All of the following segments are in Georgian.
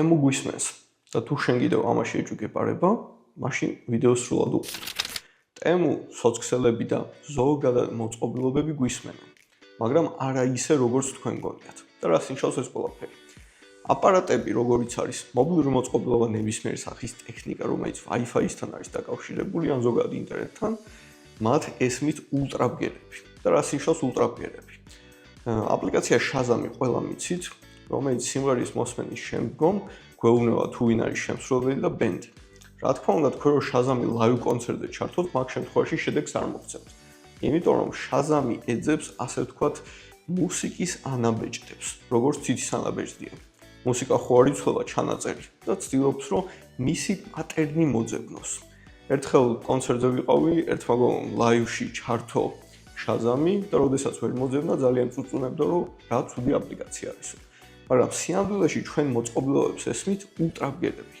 ტემო გვისმენს და თუ შენ კიდევ ამაში ეჭვგეპარება, მაშინ ვიდეოს სრულად უყურე. ტემო სოციქსელები და ზოგადად მოწყობილობები გვისმენენ, მაგრამ არა ისე როგორც თქვენ გონიათ. და რას ნიშნავს ეს ყველაფერი? აპარატები, როგორიც არის მობილური მოწყობილობა ნებისმიერი სახის ტექნიკა, რომელიც Wi-Fi-სთან არის დაკავშირებული ან ზოგადად ინტერნეტთან, მათ ესმით ულტრაბგერები. და რას ნიშნავს ულტრაბგერები? აპლიკაცია Shazam-ი ყველა მიცით, რომელიც სიმღერის მოსმენის შემდგომ გვეუბნება თუ ვინ არის შემსრულებელი და ბენდი. რა თქმა უნდა, თქვენ რომ Shazam-ი live კონცერტზე ჩართოთ, მაგ შემთხვევაში შედეგს არ მოგცემთ. იმიტომ რომ Shazam-ი ეძებს, ასე ვთქვათ, მუსიკის ანაბეჭდებს, როგორც ცითის ანაბეჭდია. მუსიკა ხო არ იცვლება ჩანაწერი და ცდილობს რომ მისი პატერნი მოძებნოს. ერთხელ კონცერტზე ვიყავი, ერთმაგომ live-ში ჩართო Shazam-ი და როდესაც ვერ მოძებნა, ძალიან წუწუნებდა რომ რა ცუდი აპლიკაცია არისო. მაგრამ სინამდვილეში ჩვენ მოწყობილობებს ესმით ულტრაბგერები.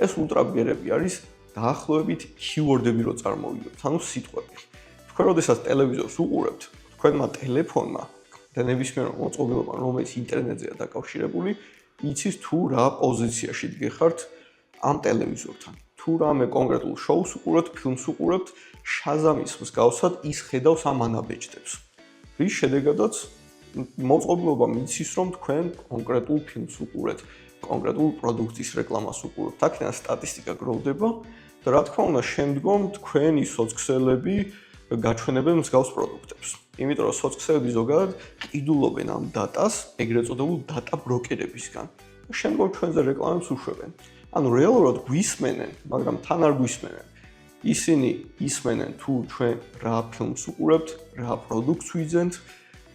ეს ულტრაბგერები არის დაახლოებით keyword-ები რო წარმოვიდგინოთ, ანუ სიტყვები. თქვენ როდესაც ტელევიზორს უყურებთ, თქვენმა ტელეფონმა და ნებისმიერ მოწყობილობამ, რომელიც ინტერნეტზეა დაკავშირებული, იცის თუ რა პოზიციაში დგეხართ ამ ტელევიზორთან. თუ რამე კონკრეტულ შოუს უყურებთ, ფილმს უყურებთ, Shazam-ის მსგავსად ის ხედავს ამ ანაბეჭდებს. რის შედეგადაც მოწყობილობა მიცის, რომ თქვენ კონკრეტულ ფილმს უყურებთ, კონკრეტულ პროდუქტის რეკლამას უყურებთ. აქედან სტატისტიკა გროვდება და რა თქმა უნდა, შემდგომ თქვენი სოციქსელები გაჩვენებენ მსგავს პროდუქტებს. იმიტომ რომ სოციქსელები ზოგადად ყიდულობენ ამ დატას, ეგრეთ წოდებულ დატა ბროკერებისგან. და შემდგომ ჩვენზე რეკლამებს უშვებენ. ანუ რეალურად გვისმენენ, მაგრამ თან არ გვისმენენ. ისინი ისმენენ თუ ჩვენ რა ფილმს უყურებთ, რა პროდუქტს ვიძენთ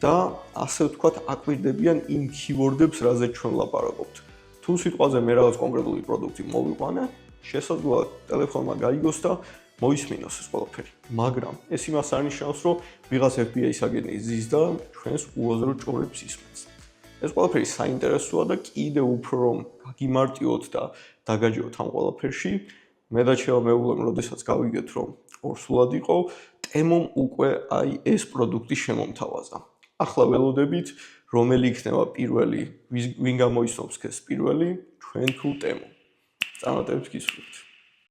და ასე ვთქვათ, აკვირდებიან იმ keyword-ებს, რაზეც ჩვენ ვლაპარაკობთ. თუ სიტყვაზე მე რაღაც კონკრეტული პროდუქტი მოვიყვანე, შესაძლოა ტელეფონმა გაიგოს და მოისმინოს ეს ყველაფერი. მაგრამ ეს იმას არ ნიშნავს, რომ ვიღაც FBI-ის აგენტი ზის და ჩვენს უაზრო ჭორებს ისმენს. ეს ყველაფერი საინტერესოა და კიდევ უფრო რომ გაგიმარტივოთ და დაგაჯეროთ ამ ყველაფერში, მე და ჩემო მეუღლემ, როდესაც გავიგეთ, რომ ორსულად იყო, ტემომ უკვე აი ეს პროდუქტი შემომთავაზა. ახლა ველოდებით, რომელი იქნება პირველი, ვინ გამოიცნობს ეს პირველი, ჩვენ თუ ტემო. წარმატებებს გისურვებთ.